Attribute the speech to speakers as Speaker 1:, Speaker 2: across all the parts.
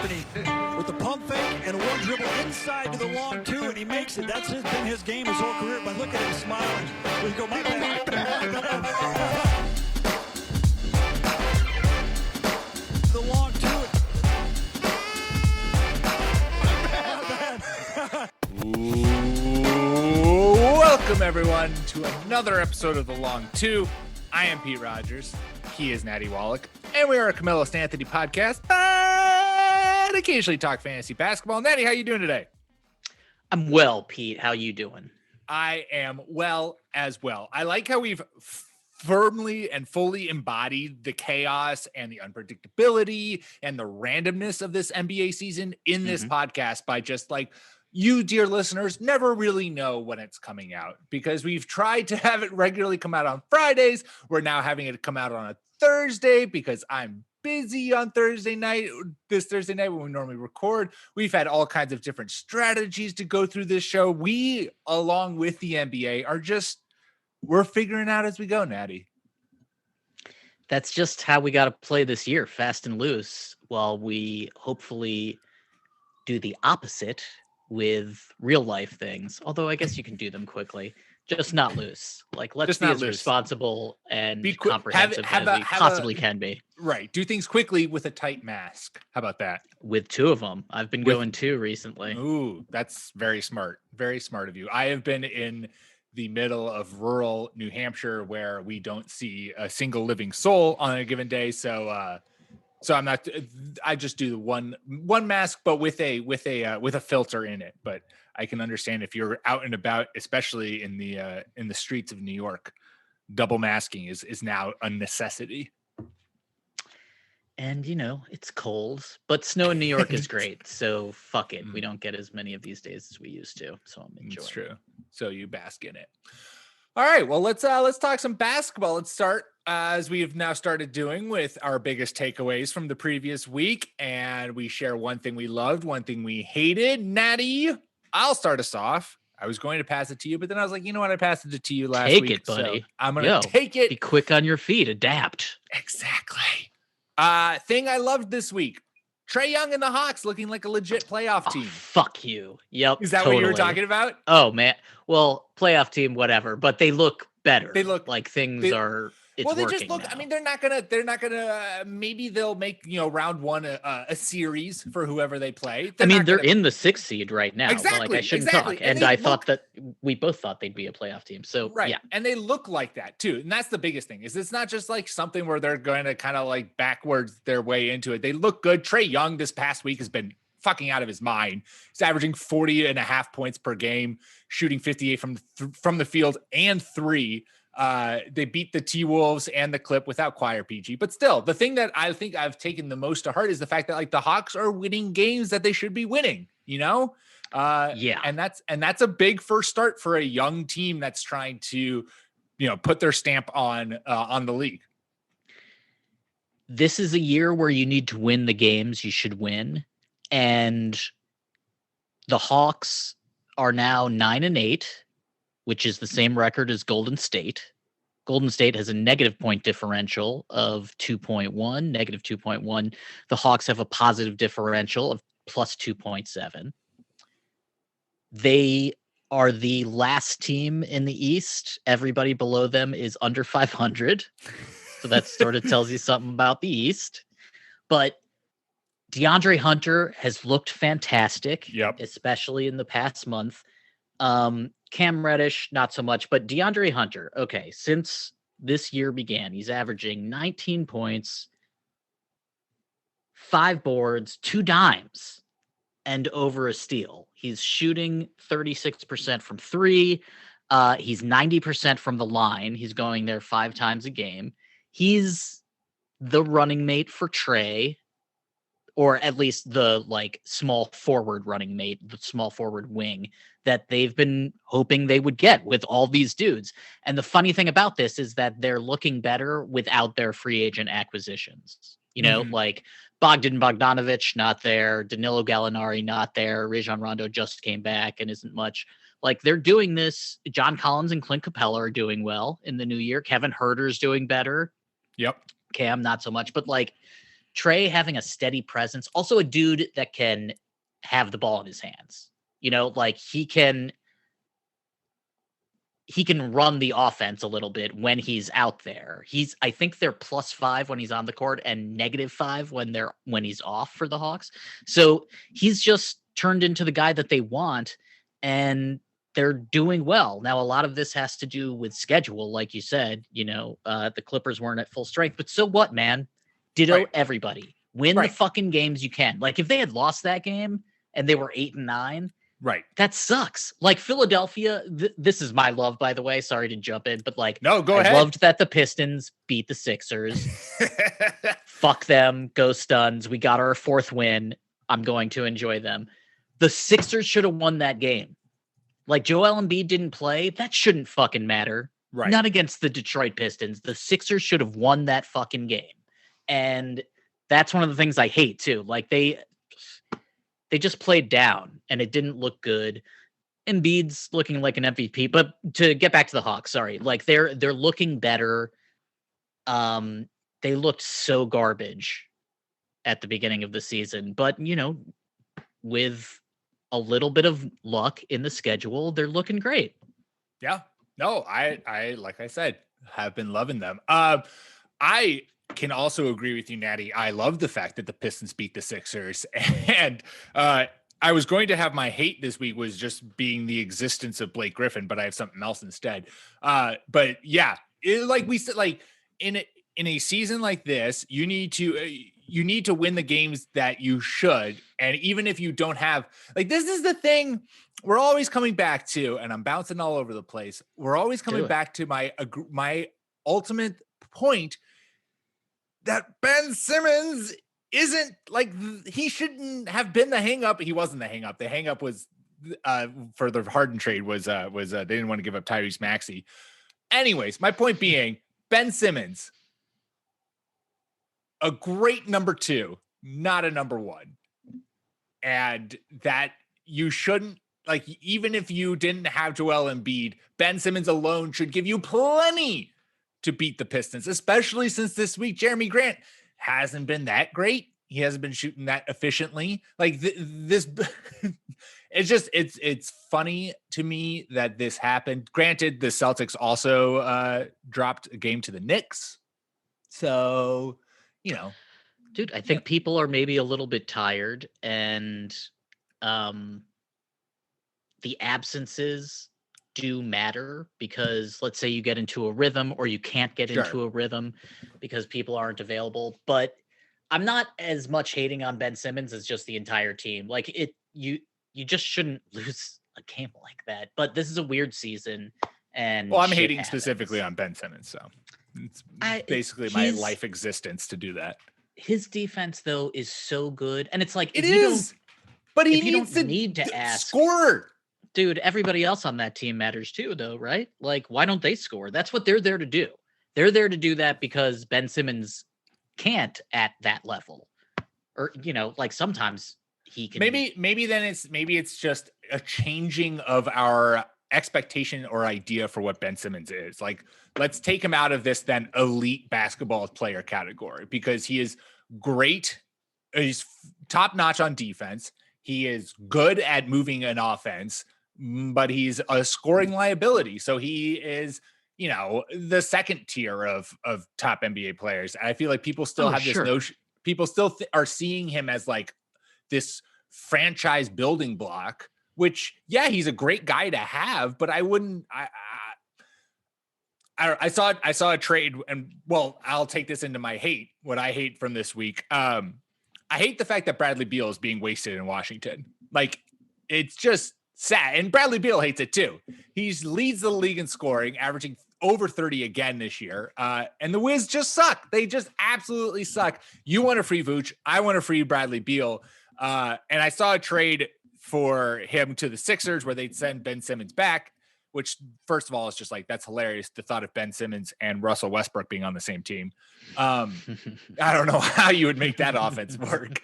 Speaker 1: and he with the pump fake and a one dribble inside to the long two, and he makes it. That's been his game his whole career. But look at him smiling. We go, my bad. The long two.
Speaker 2: Welcome everyone to another episode of The Long Two. I am Pete Rogers. He is Natty Wallach, and we are a Camilo Stanthony podcast. And occasionally talk fantasy basketball. Natty, how you doing today?
Speaker 3: I'm well, Pete. How you doing?
Speaker 2: I am well as well. I like how we've firmly and fully embodied the chaos and the unpredictability and the randomness of this NBA season in this podcast by just like, you, dear listeners, never really know when it's coming out because we've tried to have it regularly come out on Fridays. We're now having it come out on a Thursday because I'm busy on Thursday night, this Thursday night when we normally record. We've had all kinds of different strategies to go through this show. We, along with the NBA, we're figuring out as we go, Natty.
Speaker 3: That's just how we got to play this year, fast and loose, while we hopefully do the opposite with real life things. Although I guess you can do them quickly, just not loose. Like, let's be as responsible and comprehensive as we possibly can be.
Speaker 2: Right. Do things quickly with a tight mask. How about that?
Speaker 3: With two of them. I've been going two recently.
Speaker 2: Ooh, that's very smart. Very smart of you. I have been in the middle of rural New Hampshire where we don't see a single living soul on a given day. So I'm not, I just do the one mask, but with a filter in it. But I can understand if you're out and about, especially in the streets of New York, double masking is now a necessity.
Speaker 3: And it's cold, but snow in New York is great. So fuck it. We don't get as many of these days as we used to. So I'm enjoying
Speaker 2: It's true. So you bask in it. All right. Well, let's talk some basketball. Let's start as we have now started doing with our biggest takeaways from the previous week. And we share one thing we loved, one thing we hated. Natty, I'll start us off. I was going to pass it to you, but then I was like, you know what? I passed it to you last week.
Speaker 3: Take it, buddy.
Speaker 2: So I'm going to take it.
Speaker 3: Be quick on your feet. Adapt.
Speaker 2: Exactly. Thing I loved this week. Trae Young and the Hawks looking like a legit playoff team.
Speaker 3: Fuck you. Yep.
Speaker 2: Is that what you were talking about?
Speaker 3: Oh, man. Well, playoff team, whatever, but they look better. They look like things are. It's
Speaker 2: well, they
Speaker 3: working
Speaker 2: just look.
Speaker 3: now.
Speaker 2: I mean, they're not gonna. Maybe they'll make round one a series for whoever they play.
Speaker 3: They're in the 6th seed right now.
Speaker 2: Exactly.
Speaker 3: Like, I shouldn't talk. And I thought that we both thought they'd be a playoff team. So
Speaker 2: right.
Speaker 3: Yeah.
Speaker 2: And they look like that too. And that's the biggest thing. Is it's not just like something where they're going to kind of like backwards their way into it. They look good. Trae Young this past week has been fucking out of his mind. He's averaging 40.5 points per game, shooting 58 from the field and 3. They beat the T-Wolves and the Clip without Choir PG, but still the thing that I think I've taken the most to heart is the fact that like the Hawks are winning games that they should be winning, Yeah. And that's a big first start for a young team that's trying to, put their stamp on the league.
Speaker 3: This is a year where you need to win the games you should win. And the Hawks are now 9-8, which is the same record as Golden State. Golden State has a negative point differential of 2.1, negative 2.1. The Hawks have a positive differential of plus 2.7. They are the last team in the East. Everybody below them is under 500. So that sort of tells you something about the East. But DeAndre Hunter has looked fantastic, especially in the past month. Cam Reddish, not so much, but DeAndre Hunter, okay, since this year began, he's averaging 19 points, 5 boards, 2 dimes, and over a steal. He's shooting 36% from 3. He's 90% from the line. He's going there 5 times a game. He's the running mate for Trae, or at least the small forward running mate, the small forward wing that they've been hoping they would get with all these dudes. And the funny thing about this is that they're looking better without their free agent acquisitions. Like Bogdan Bogdanovic, not there. Danilo Gallinari, not there. Rajon Rondo just came back and isn't much. Like, they're doing this. John Collins and Clint Capella are doing well in the new year. Kevin Huerter's doing better.
Speaker 2: Yep.
Speaker 3: Cam, not so much. But Trey having a steady presence, also a dude that can have the ball in his hands. Like he can run the offense a little bit when he's out there. I think they're +5 when he's on the court and -5 when he's off for the Hawks. So he's just turned into the guy that they want, and they're doing well. Now, a lot of this has to do with schedule, like you said. The Clippers weren't at full strength, but so what, man? Ditto everybody. Win the fucking games you can. Like, if they had lost that game and they were 8-9,
Speaker 2: right,
Speaker 3: that sucks. Like Philadelphia, this is my love, by the way. Sorry to jump in, but like,
Speaker 2: no, go ahead.
Speaker 3: I loved that the Pistons beat the Sixers. Fuck them, go Stuns. We got our 4th win. I'm going to enjoy them. The Sixers should have won that game. Like, Joel Embiid didn't play. That shouldn't fucking matter.
Speaker 2: Right.
Speaker 3: Not against the Detroit Pistons. The Sixers should have won that fucking game. And that's one of the things I hate too. Like they just played down and it didn't look good. Embiid's looking like an MVP, but to get back to the Hawks, sorry, like they're looking better. They looked so garbage at the beginning of the season, but with a little bit of luck in the schedule, they're looking great.
Speaker 2: Yeah. No, I like I said, have been loving them. I can also agree with you, Natty. I love the fact that the Pistons beat the Sixers, and I was going to have my hate this week was just being the existence of Blake Griffin, but I have something else instead. But yeah, like we said, like in a season like this, you need to win the games that you should, and even if you don't have, like, this is the thing we're always coming back to, and I'm bouncing all over the place. We're always coming back to my ultimate point, that Ben Simmons isn't like, he shouldn't have been the hang up. He wasn't the hang up. The hang up was for the Harden trade was they didn't want to give up Tyrese Maxey. Anyways, my point being, Ben Simmons, a great number 2, not a number 1. And that you shouldn't, like, even if you didn't have Joel Embiid, Ben Simmons alone should give you plenty to beat the Pistons, especially since this week Jeremy Grant hasn't been that great. He hasn't been shooting that efficiently. Like this, it's funny to me that this happened. Granted, the Celtics also dropped a game to the Knicks, so
Speaker 3: dude, I think people are maybe a little bit tired, and the absences do matter, because let's say you get into a rhythm or you can't get into a rhythm because people aren't available. But I'm not as much hating on Ben Simmons as just the entire team. Like you just shouldn't lose a game like that. But this is a weird season, and
Speaker 2: I'm hating specifically on Ben Simmons, so it's basically my life existence to do that.
Speaker 3: His defense though is so good, and it's like
Speaker 2: it is, but he needs to
Speaker 3: need to ask
Speaker 2: score.
Speaker 3: Dude, everybody else on that team matters too, though, right? Like, why don't they score? That's what they're there to do. They're there to do that because Ben Simmons can't at that level. Or, like sometimes he can.
Speaker 2: Maybe it's just a changing of our expectation or idea for what Ben Simmons is. Like, let's take him out of this then elite basketball player category, because he is great. He's top notch on defense. He is good at moving an offense, but he's a scoring liability. So he is, the second tier of top NBA players. And I feel like people still have this notion. People still are seeing him as like this franchise building block, which, yeah, he's a great guy to have, but I wouldn't, I saw a trade, and well, I'll take this into my hate, what I hate from this week. I hate the fact that Bradley Beal is being wasted in Washington. Like, it's just sad. And Bradley Beal hates it too. He leads the league in scoring, averaging over 30 again this year. And the Wiz just suck. They just absolutely suck. You want a free Vooch. I want a free Bradley Beal. And I saw a trade for him to the Sixers where they'd send Ben Simmons back, which, first of all, is just like, that's hilarious. The thought of Ben Simmons and Russell Westbrook being on the same team. I don't know how you would make that offense work.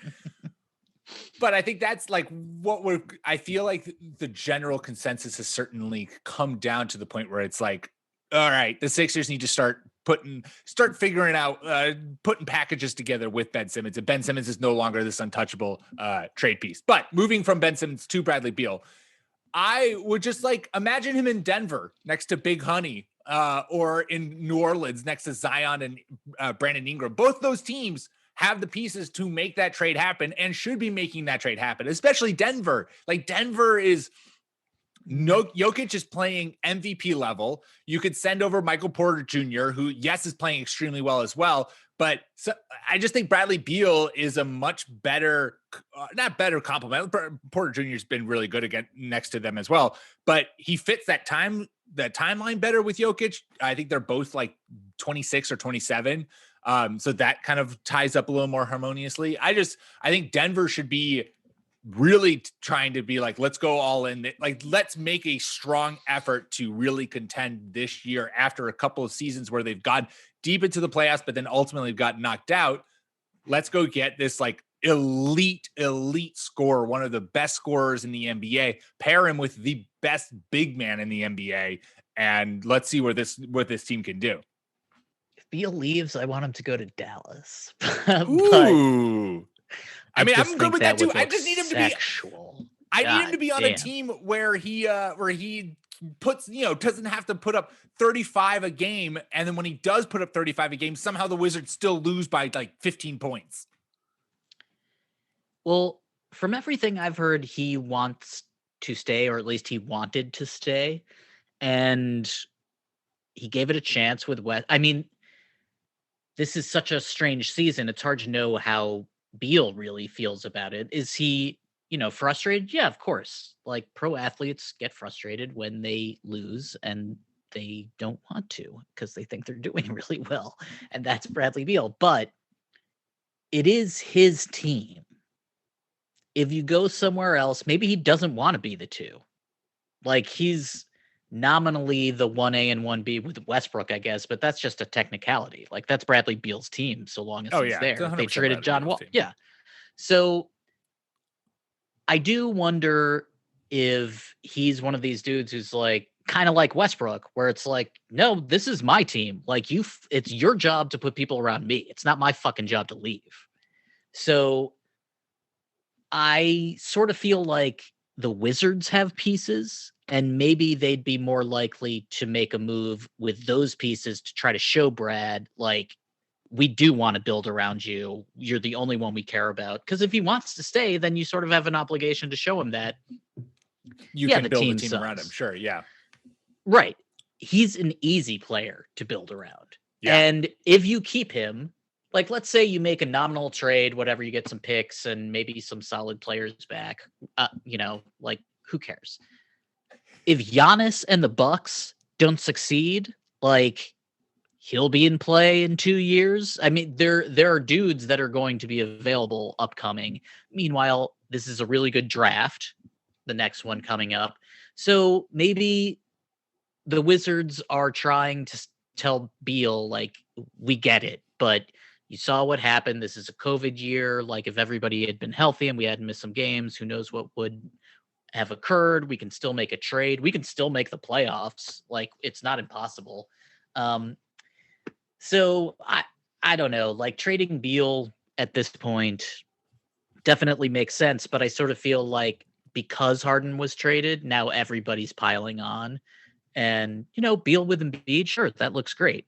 Speaker 2: But I think that's like I feel like the general consensus has certainly come down to the point where it's like, all right, the Sixers need to start start figuring out, putting packages together with Ben Simmons. And Ben Simmons is no longer this untouchable trade piece. But moving from Ben Simmons to Bradley Beal, I would just imagine him in Denver next to Big Honey, or in New Orleans next to Zion and Brandon Ingram. Both those teams have the pieces to make that trade happen and should be making that trade happen, especially Denver. Jokic is playing MVP level. You could send over Michael Porter Jr., who, yes, is playing extremely well as well. But I just think Bradley Beal is a much better, not better complement. Porter Jr. has been really good again next to them as well. But he fits that timeline better with Jokic. I think they're both 26 or 27. So that kind of ties up a little more harmoniously. I think Denver should be really trying to be let's go all in. Let's make a strong effort to really contend this year after a couple of seasons where they've gone deep into the playoffs, but then ultimately got knocked out. Let's go get this elite scorer, one of the best scorers in the NBA, pair him with the best big man in the NBA, and let's see what this team can do.
Speaker 3: If Beal leaves, I want him to go to Dallas.
Speaker 2: Ooh. I'm good with that too. I just need him
Speaker 3: sexual.
Speaker 2: to be. I need him to be on a team where he puts, doesn't have to put up 35 a game, and then when he does put up 35 a game, somehow the Wizards still lose by 15 points.
Speaker 3: Well, from everything I've heard, he wants to stay, or at least he wanted to stay, and he gave it a chance with West. I mean, this is such a strange season. It's hard to know how Beal really feels about it. Is he, frustrated? Yeah, of course. Pro athletes get frustrated when they lose and they don't want to because they think they're doing really well. And that's Bradley Beal. But it is his team. If you go somewhere else, maybe he doesn't want to be the two. He's nominally the 1A and 1B with Westbrook, I guess, but that's just a technicality. That's Bradley Beal's team so long as he's there. They traded John Wall. Yeah. So I do wonder if he's one of these dudes who's kind of like Westbrook, where it's no, this is my team. It's your job to put people around me. It's not my fucking job to leave. So I sort of feel like the Wizards have pieces, and maybe they'd be more likely to make a move with those pieces to try to show Brad, we do want to build around you. You're the only one we care about. Because if he wants to stay, then you sort of have an obligation to show him that
Speaker 2: you can build a team around him. Sure, yeah.
Speaker 3: Right. He's an easy player to build around. Yeah. And if you keep him, let's say you make a nominal trade, whatever, you get some picks and maybe some solid players back, who cares? If Giannis and the Bucks don't succeed, he'll be in play in 2 years. I mean, there are dudes that are going to be available upcoming. Meanwhile, this is a really good draft, the next one coming up. So maybe the Wizards are trying to tell Beal, we get it, but you saw what happened. This is a COVID year. If everybody had been healthy and we hadn't missed some games, who knows what would have occurred. We can still make a trade. We can still make the playoffs. It's not impossible. So I don't know, trading Beal at this point definitely makes sense, but I sort of feel because Harden was traded, now everybody's piling on, and Beal with Embiid, sure, that looks great.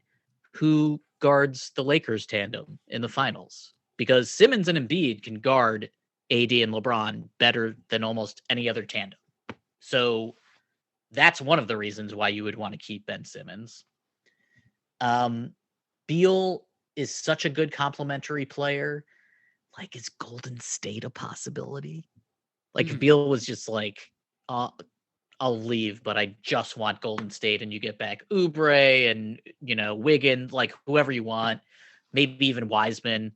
Speaker 3: Who guards the Lakers tandem in the finals? Because Simmons and Embiid can guard AD and LeBron better than almost any other tandem. So that's one of the reasons why you would want to keep Ben Simmons. Beal is such a good complementary player. Is Golden State a possibility? If Beal was just I'll leave, but I just want Golden State, and you get back Oubre and, Wiggins, whoever you want, maybe even Wiseman.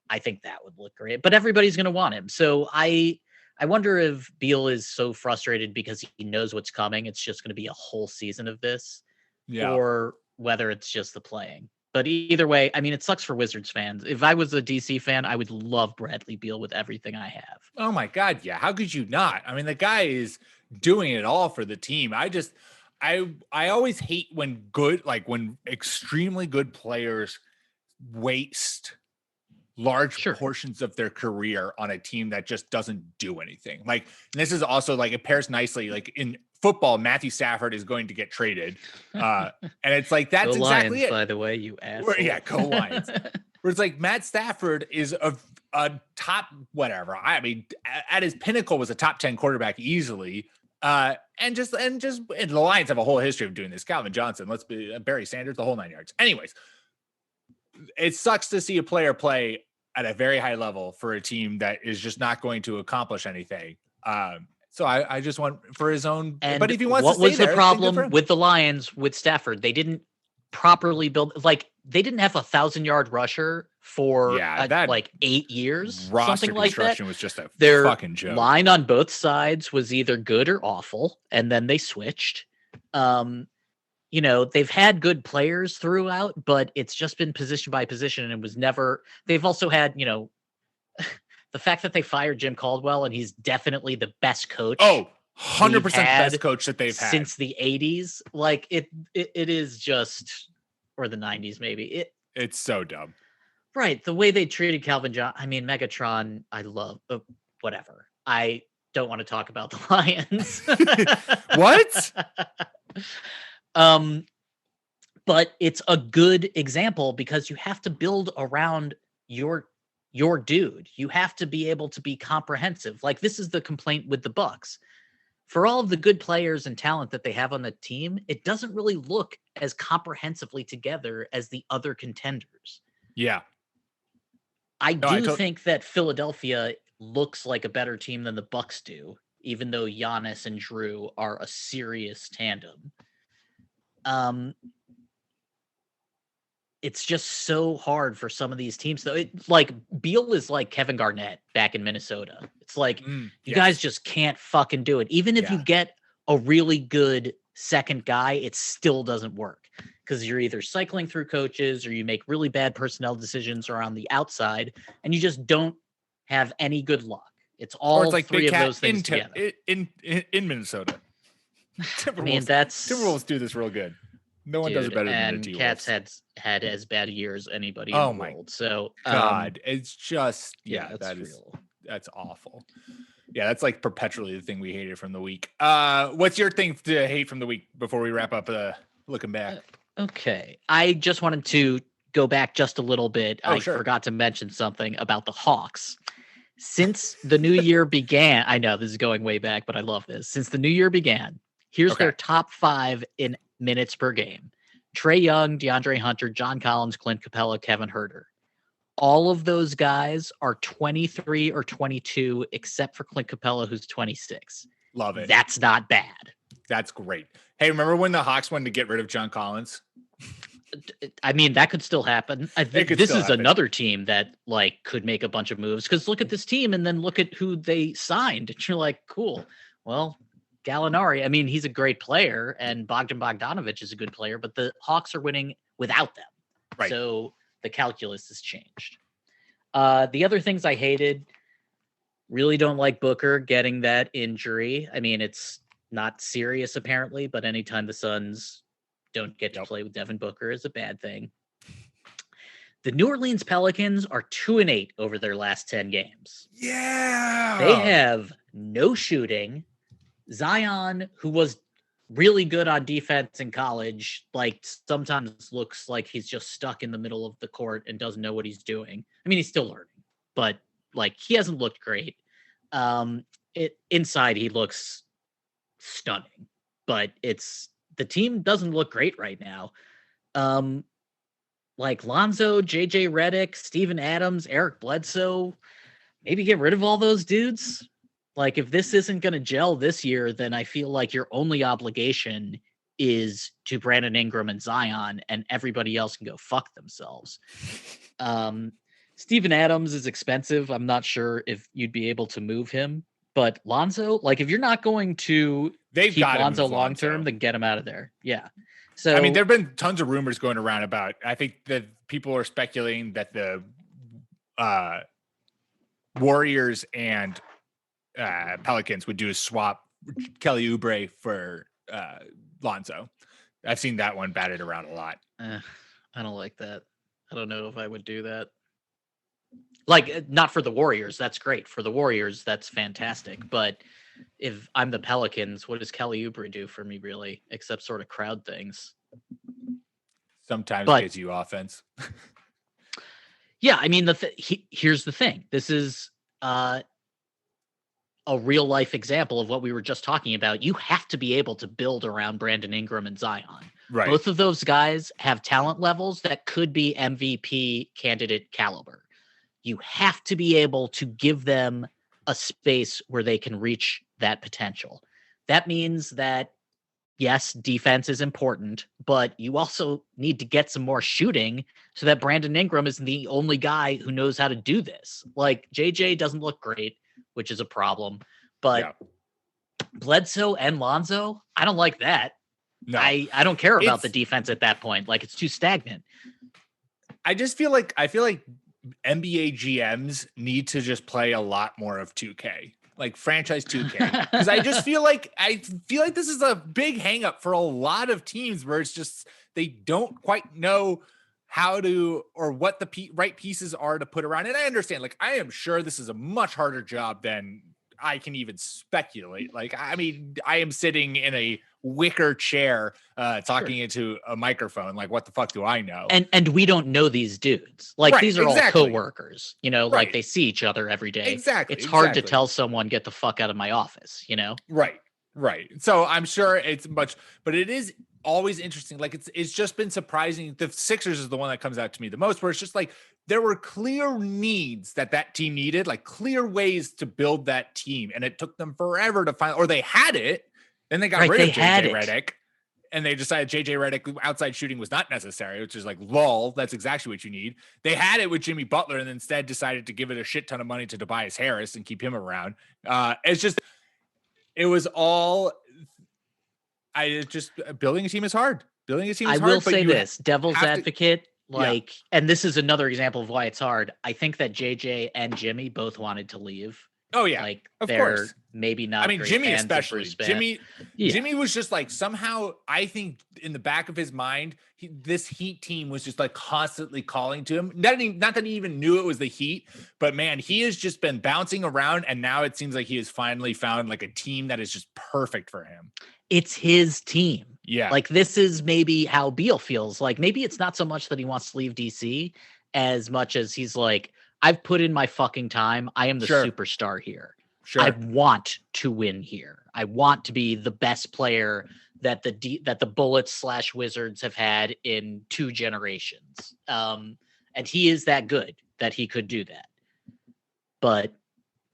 Speaker 3: I think that would look great, but everybody's going to want him. So I wonder if Beal is so frustrated because he knows what's coming. It's just going to be a whole season of this, or whether it's just the playing. But either way, I mean, it sucks for Wizards fans. If I was a DC fan, I would love Bradley Beal with everything I have.
Speaker 2: Oh my God. Yeah. How could you not? I mean, the guy is doing it all for the team. I always hate when when extremely good players waste large
Speaker 3: Sure.
Speaker 2: portions of their career on a team that just doesn't do anything. Like, and this is also like, it pairs nicely. Like in football, Matthew Stafford is going to get traded. And it's like, that's
Speaker 3: Go
Speaker 2: exactly
Speaker 3: Lions,
Speaker 2: it.
Speaker 3: by the way, you asshole.
Speaker 2: Yeah, go Lions. Where it's like Matt Stafford is a top whatever. I mean, at his pinnacle was a top 10 quarterback easily. And the Lions have a whole history of doing this. Calvin Johnson, Barry Sanders, the whole 9 yards. Anyways, it sucks to see a player play at a very high level for a team that is just not going to accomplish anything. So I just want for his own.
Speaker 3: And
Speaker 2: but if he wants
Speaker 3: what
Speaker 2: to stay
Speaker 3: was
Speaker 2: there,
Speaker 3: the
Speaker 2: then good for
Speaker 3: problem
Speaker 2: him.
Speaker 3: with the Lions with Stafford? They didn't properly build, like they didn't have 1,000-yard rusher for
Speaker 2: that
Speaker 3: like 8 years,
Speaker 2: roster
Speaker 3: something like that.
Speaker 2: construction was just a
Speaker 3: Their
Speaker 2: fucking joke.
Speaker 3: line on both sides was either good or awful, and then they switched. You know, they've had good players throughout, but it's just been position by position, and it was never. They've also had, you know, the fact that they fired Jim Caldwell, and he's definitely the best coach.
Speaker 2: Oh, 100% the
Speaker 3: had
Speaker 2: best coach that they've had
Speaker 3: since the 80s. Like it is just, or the 90s maybe.
Speaker 2: It's so dumb.
Speaker 3: Right, the way they treated Calvin John. I mean, Megatron. I love whatever. I don't want to talk about the Lions.
Speaker 2: What?
Speaker 3: But it's a good example because you have to build around your dude. You have to be able to be comprehensive. Like this is the complaint with the Bucks. For all of the good players and talent that they have on the team, it doesn't really look as comprehensively together as the other contenders.
Speaker 2: Yeah.
Speaker 3: I do think that Philadelphia looks like a better team than the Bucks do, even though Giannis and Drew are a serious tandem. It's just so hard for some of these teams, though. Like Beal is like Kevin Garnett back in Minnesota. It's like you guys just can't fucking do it. Even if you get a really good second guy, it still doesn't work because you're either cycling through coaches or you make really bad personnel decisions around the outside, and you just don't have any good luck. It's all like three of those things together.
Speaker 2: In Minnesota.
Speaker 3: I mean,
Speaker 2: Timberwolves do this real good. No one does it better than the T-Wolves.
Speaker 3: Cats had as bad a year as anybody
Speaker 2: in
Speaker 3: the world. So
Speaker 2: God, it's just
Speaker 3: that's real.
Speaker 2: That's awful. Yeah, that's like perpetually the thing we hated from the week. What's your thing to hate from the week before we wrap up looking back?
Speaker 3: Okay. I just wanted to go back just a little bit. I forgot to mention something about the Hawks. Since the new year began, I know this is going way back, but I love this. Since the new year began, here's their top 5 in minutes per game. Trae Young, DeAndre Hunter, John Collins, Clint Capella, Kevin Huerter. All of those guys are 23 or 22, except for Clint Capella, who's 26.
Speaker 2: Love it.
Speaker 3: That's not bad.
Speaker 2: That's great. Hey, remember when the Hawks wanted to get rid of John Collins?
Speaker 3: I mean, that could still happen. I think this is another team that like could make a bunch of moves because look at this team and then look at who they signed. And you're like, cool. Well, Gallinari, I mean, he's a great player, and Bogdan Bogdanovic is a good player, but the Hawks are winning without them. Right. So the calculus has changed. The other things I hated, really don't like Booker getting that injury. I mean, it's not serious apparently, but anytime the Suns don't get to play with Devin Booker is a bad thing. The New Orleans Pelicans are 2-8 over their last 10 games.
Speaker 2: Yeah.
Speaker 3: They have no shooting. Zion, who was really good on defense in college, like sometimes looks like he's just stuck in the middle of the court and doesn't know what he's doing. I mean, he's still learning, but like he hasn't looked great. Inside he looks stunning, but the team doesn't look great right now. Like Lonzo, JJ Redick, Steven Adams, Eric Bledsoe, maybe get rid of all those dudes. Like, if this isn't going to gel this year, then I feel like your only obligation is to Brandon Ingram and Zion, and everybody else can go fuck themselves. Steven Adams is expensive. I'm not sure if you'd be able to move him. But Lonzo, like, if you're not going to keep Lonzo long-term, then get him out of there. Yeah. So
Speaker 2: I mean, there have been tons of rumors going around about, I think that people are speculating that the Warriors and Pelicans would do a swap Kelly Oubre for Lonzo. I've seen that one batted around a lot.
Speaker 3: I don't like that. I don't know if I would do that. Like, not for the Warriors. That's great. For the Warriors, that's fantastic. But if I'm the Pelicans, what does Kelly Oubre do for me, really? Except sort of crowd things.
Speaker 2: Sometimes gives you offense.
Speaker 3: Yeah, I mean, here's the thing. This is a real life example of what we were just talking about. You have to be able to build around Brandon Ingram and Zion.
Speaker 2: Right.
Speaker 3: Both of those guys have talent levels that could be MVP candidate caliber. You have to be able to give them a space where they can reach that potential. That means that, yes, defense is important, but you also need to get some more shooting so that Brandon Ingram isn't the only guy who knows how to do this. Like, JJ doesn't look great, which is a problem, but Bledsoe and Lonzo, I don't like that.
Speaker 2: No,
Speaker 3: I don't care about the defense at that point. Like, it's too stagnant.
Speaker 2: I feel like NBA GMs need to just play a lot more of 2K, like franchise 2K. Because I feel like this is a big hang up for a lot of teams where it's just, they don't quite know how to, or what the right pieces are to put around. And I understand, like, I am sure this is a much harder job than I can even speculate. Like, I mean, I am sitting in a wicker chair talking into a microphone. Like, what the fuck do I know?
Speaker 3: And we don't know these dudes. Like,
Speaker 2: right,
Speaker 3: these are all coworkers, you know,
Speaker 2: right.
Speaker 3: Like they see each other every day.
Speaker 2: Exactly.
Speaker 3: It's hard to tell someone, get the fuck out of my office, you know?
Speaker 2: Right. So I'm sure it's much, but it is always interesting. Like, it's just been surprising. The Sixers is the one that comes out to me the most, where it's just like, there were clear needs that team needed, like clear ways to build that team. And it took them forever to find, or they had it. Then they got rid of JJ Redick, and they decided JJ Redick outside shooting was not necessary, which is like, lol, that's exactly what you need. They had it with Jimmy Butler and instead decided to give it a shit ton of money to Tobias Harris and keep him around. Building a team is hard.
Speaker 3: I will say this, devil's advocate, and this is another example of why it's hard. I think that JJ and Jimmy both wanted to leave.
Speaker 2: Oh yeah,
Speaker 3: like
Speaker 2: of
Speaker 3: they're
Speaker 2: course.
Speaker 3: Maybe not.
Speaker 2: I mean, Jimmy especially. Jimmy was just like, somehow, I think in the back of his mind, this Heat team was just like constantly calling to him. Not that he even knew it was the Heat, but man, he has just been bouncing around, and now it seems like he has finally found like a team that is just perfect for him.
Speaker 3: It's his team.
Speaker 2: Yeah,
Speaker 3: like this is maybe how Beal feels. Like, maybe it's not so much that he wants to leave DC as much as he's like, I've put in my fucking time. I am the superstar here. Sure. I want to win here. I want to be the best player that the Bullets / Wizards have had in 2 generations. And he is that good that he could do that. But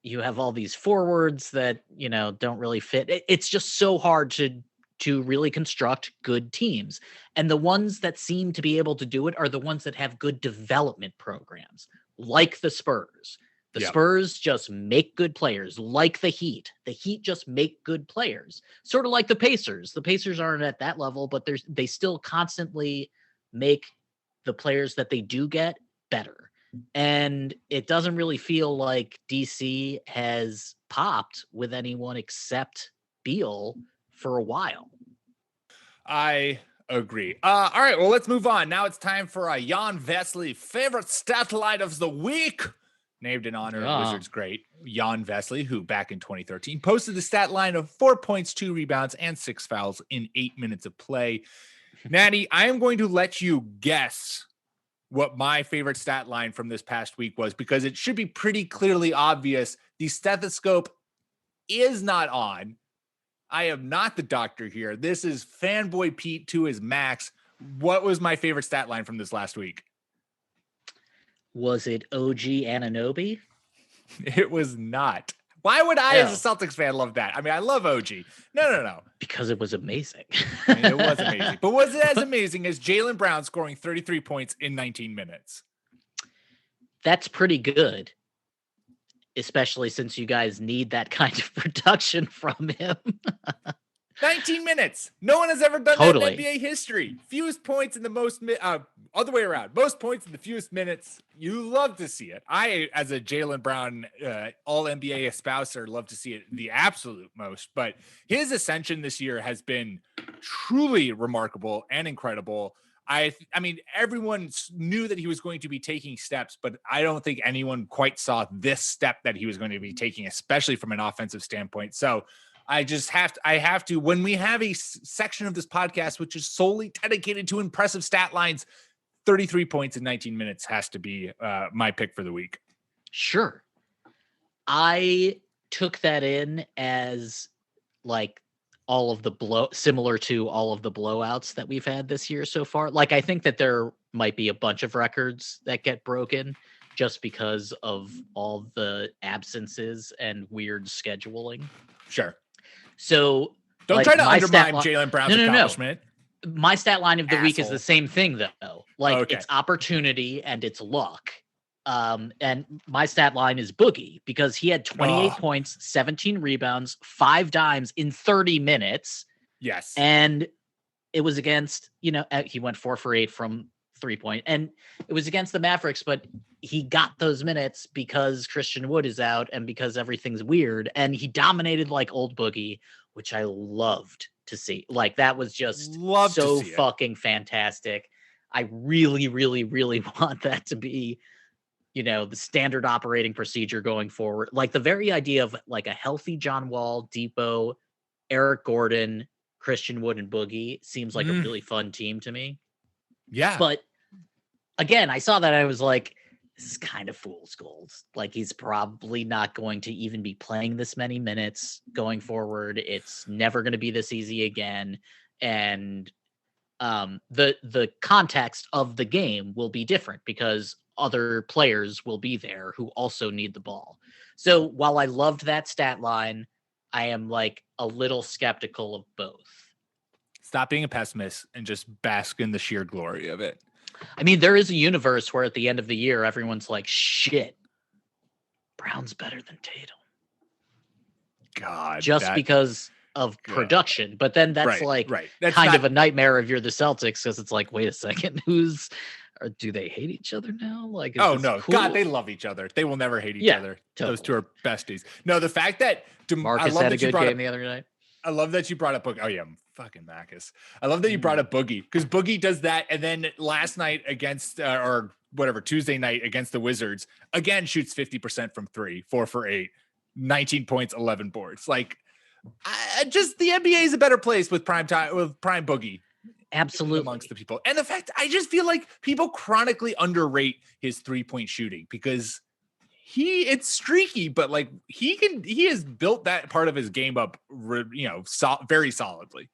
Speaker 3: you have all these forwards that, you know, don't really fit. It's just so hard to really construct good teams. And the ones that seem to be able to do it are the ones that have good development programs. Like the Spurs. The Spurs just make good players, like the Heat. The Heat just make good players. Sort of like the Pacers. The Pacers aren't at that level, but they still constantly make the players that they do get better. And it doesn't really feel like DC has popped with anyone except Beal for a while.
Speaker 2: I agree. All right, well, let's move on. Now it's time for a Jan Vesely favorite stat line of the week, named in honor of Wizards great Jan Vesely, who back in 2013 posted the stat line of 4 points, 2 rebounds, and 6 fouls in 8 minutes of play. Natty, I am going to let you guess what my favorite stat line from this past week was, because it should be pretty clearly obvious. The stethoscope is not on. I am not the doctor here. This is fanboy Pete to his max. What was my favorite stat line from this last week?
Speaker 3: Was it OG Anunoby?
Speaker 2: It was not. Why would I, as a Celtics fan, love that? I mean, I love OG. No.
Speaker 3: Because it was amazing.
Speaker 2: I mean, it was amazing. But was it as amazing as Jaylen Brown scoring 33 points in 19 minutes?
Speaker 3: That's pretty good. Especially since you guys need that kind of production from him.
Speaker 2: 19 minutes. No one has ever done that in NBA history. Fewest points in the most, other way around. Most points in the fewest minutes. You love to see it. I, as a Jaylen Brown all NBA espouser, love to see it the absolute most. But his ascension this year has been truly remarkable and incredible. I mean, everyone knew that he was going to be taking steps, but I don't think anyone quite saw this step that he was going to be taking, especially from an offensive standpoint. So I have to, when we have a section of this podcast, which is solely dedicated to impressive stat lines, 33 points in 19 minutes has to be my pick for the week.
Speaker 3: Sure. I took that in as like all of the similar to all of the blowouts that we've had this year so far. Like, I think that there might be a bunch of records that get broken just because of all the absences and weird scheduling.
Speaker 2: Sure.
Speaker 3: So
Speaker 2: don't try to undermine Jaylen Brown's accomplishment.
Speaker 3: No. My stat line of the week is the same thing though. Like, it's opportunity and it's luck. And my stat line is Boogie because he had 28 points, 17 rebounds, 5 dimes in 30 minutes.
Speaker 2: Yes.
Speaker 3: And it was against, he went 4 for 8 from 3-point, and it was against the Mavericks, but he got those minutes because Christian Wood is out and because everything's weird, and he dominated like old Boogie, which I loved to see. Like, that was just so fucking fantastic. I really, really, really want that to be the standard operating procedure going forward. Like, the very idea of like a healthy John Wall, Depot, Eric Gordon, Christian Wood, and Boogie seems like a really fun team to me.
Speaker 2: Yeah.
Speaker 3: But again, I saw that, I was like, this is kind of fool's gold. Like, he's probably not going to even be playing this many minutes going forward. It's never going to be this easy again. And the context of the game will be different because other players will be there who also need the ball. So while I loved that stat line, I am like a little skeptical of both.
Speaker 2: Stop being a pessimist and just bask in the sheer glory of it.
Speaker 3: I mean, there is a universe where at the end of the year, everyone's like, shit, Brown's better than Tatum.
Speaker 2: God.
Speaker 3: Because of production. But then that's That's kind of a nightmare if you're the Celtics, because it's like, wait a second, do they hate each other now? Like,
Speaker 2: no, cool? God, they love each other. They will never hate each other. Totally. Those two are besties. No, the fact that
Speaker 3: Marcus had a good game the other night.
Speaker 2: I love that you brought up Boogie. Oh yeah, fucking Marcus. I love that you brought up Boogie because Boogie does that, and then last night against Tuesday night against the Wizards, again shoots 50% from 3, 4 for 8, 19 points, 11 boards. Like, just the NBA is a better place with prime Boogie.
Speaker 3: Absolutely.
Speaker 2: Amongst the people. And the fact, I just feel like people chronically underrate his 3-point shooting because it's streaky, but like he has built that part of his game up, very solidly.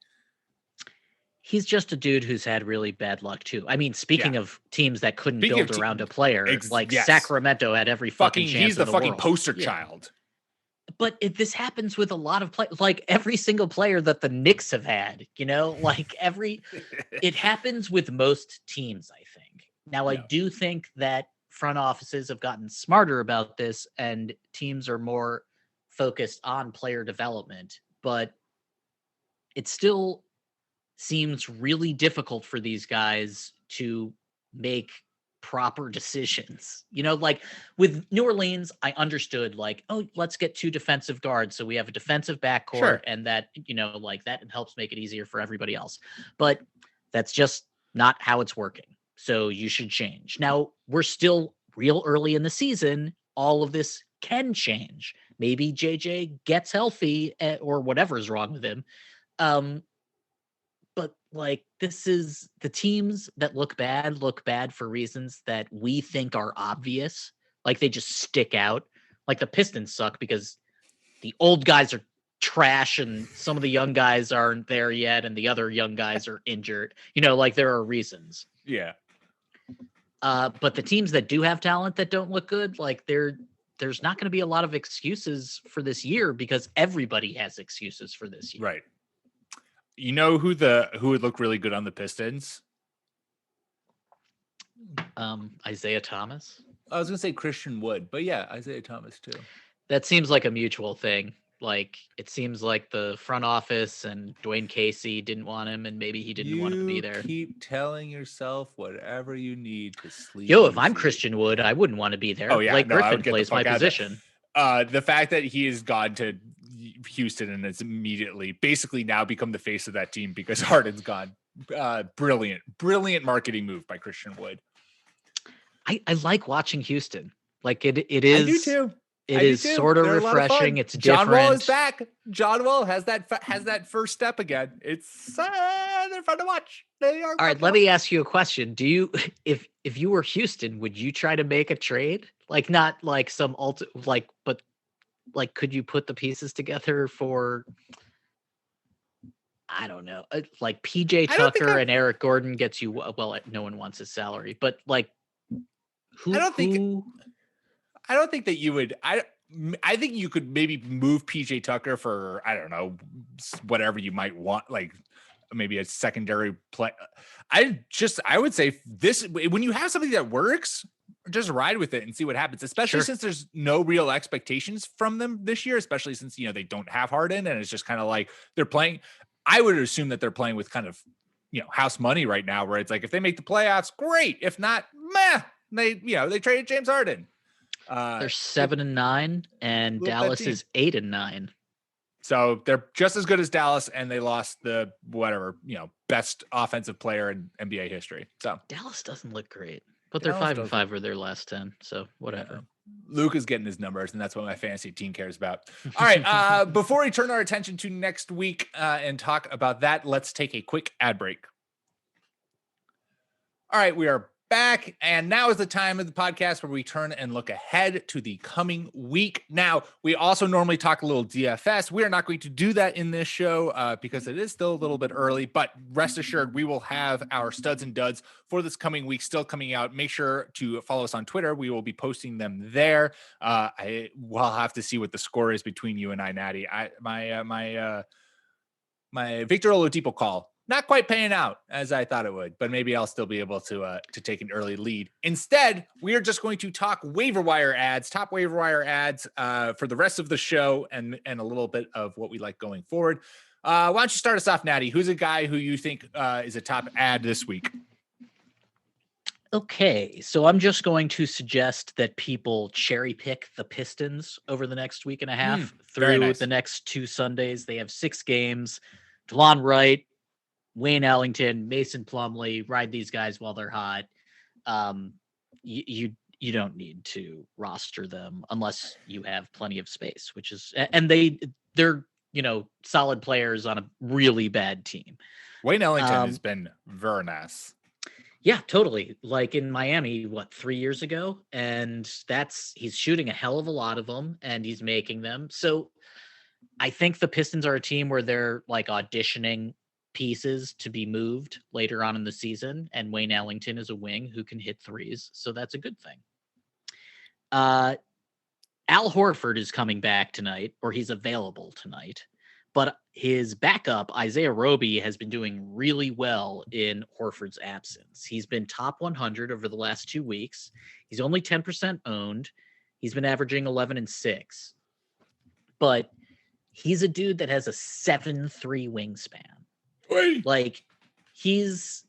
Speaker 3: He's just a dude who's had really bad luck too. I mean, speaking of teams that couldn't build around a player, Sacramento had every fucking chance.
Speaker 2: He's the fucking
Speaker 3: world.
Speaker 2: Poster child.
Speaker 3: But this happens with a lot of players, like every single player that the Knicks have had, like it happens with most teams, I think. Now, I do think that front offices have gotten smarter about this and teams are more focused on player development, but it still seems really difficult for these guys to make proper decisions. Like with New Orleans, I understood like, oh, let's get 2 defensive guards so we have a defensive backcourt, and that like that helps make it easier for everybody else. But that's just not how it's working. So you should change. Now, we're still real early in the season. All of this can change. Maybe JJ gets healthy or whatever's wrong with him. But like, this is the teams that look bad for reasons that we think are obvious. Like, they just stick out. Like, the Pistons suck because the old guys are trash and some of the young guys aren't there yet and the other young guys are injured. Like, there are reasons.
Speaker 2: Yeah.
Speaker 3: But the teams that do have talent that don't look good, like, there's not going to be a lot of excuses for this year because everybody has excuses for this year.
Speaker 2: Right. You know who would look really good on the Pistons?
Speaker 3: Isaiah Thomas.
Speaker 2: I was gonna say Christian Wood, but yeah, Isaiah Thomas too.
Speaker 3: That seems like a mutual thing. Like, it seems like the front office and Dwayne Casey didn't want him, and maybe he didn't want him to be there.
Speaker 2: Keep telling yourself whatever you need to sleep.
Speaker 3: If I'm Christian Wood, I wouldn't want to be there.
Speaker 2: Oh yeah,
Speaker 3: Blake Griffin plays my position.
Speaker 2: The fact that he has gone to Houston and has immediately basically now become the face of that team because Harden's gone. Brilliant marketing move by Christian Wood.
Speaker 3: I like watching Houston. Like it
Speaker 2: I do too.
Speaker 3: It is sort of refreshing. It's different.
Speaker 2: John Wall is back. John Wall has that first step again. It's they're fun to watch. They are.
Speaker 3: All right, let me ask you a question. Do you, if you were Houston, would you try to make a trade? Like not like some but like could you put the pieces together for? I don't know, like PJ Tucker and Eric Gordon gets you well. No one wants his salary, but like who?
Speaker 2: I don't think that you would. I think you could maybe move PJ Tucker for, I don't know, whatever you might want, like maybe a secondary play. I would say this, when you have something that works, just ride with it and see what happens, especially since there's no real expectations from them this year, especially since, they don't have Harden and it's just kind of like they're playing. I would assume that they're playing with kind of, house money right now, where it's like, if they make the playoffs, great. If not, meh. They traded James Harden.
Speaker 3: They're 7-9 and Dallas is 8-9.
Speaker 2: So they're just as good as Dallas, and they lost the best offensive player in NBA history. So
Speaker 3: Dallas doesn't look great, but they're 5-5 for their last 10. So whatever.
Speaker 2: Yeah. Luke is getting his numbers, and that's what my fantasy team cares about. All right. Before we turn our attention to next week and talk about that, let's take a quick ad break. All right, we are back, and now is the time of the podcast where we turn and look ahead to the coming week. Now, we also normally talk a little DFS. We are not going to do that in this show because it is still a little bit early, but rest assured, we will have our studs and duds for this coming week still coming out. Make sure to follow us on Twitter. We will be posting them there. I will have to see what the score is between you and I, Natty. My Victor Oladipo call, not quite paying out as I thought it would, but maybe I'll still be able to take an early lead. Instead, we are just going to talk waiver wire ads, top waiver wire ads for the rest of the show and a little bit of what we like going forward. Why don't you start us off, Natty? Who's a guy who you think is a top ad this week?
Speaker 3: Okay, so I'm just going to suggest that people cherry pick the Pistons over the next week and a half through the next 2 Sundays. They have 6 games. DeLon Wright, Wayne Ellington, Mason Plumlee, ride these guys while they're hot. You don't need to roster them unless you have plenty of space, which is, and they're solid players on a really bad team.
Speaker 2: Wayne Ellington has been very nice.
Speaker 3: Yeah, totally. Like in Miami, 3 years ago, and he's shooting a hell of a lot of them, and he's making them. So I think the Pistons are a team where they're like auditioning pieces to be moved later on in the season, and Wayne Ellington is a wing who can hit threes, so that's a good thing. Al Horford is coming back tonight, or he's available tonight, but his backup Isaiah Roby has been doing really well in Horford's absence. He's been top 100 over the last 2 weeks. He's only 10% owned. He's been averaging 11 and 6, but he's a dude that has a 7'3" wingspan. Like, he's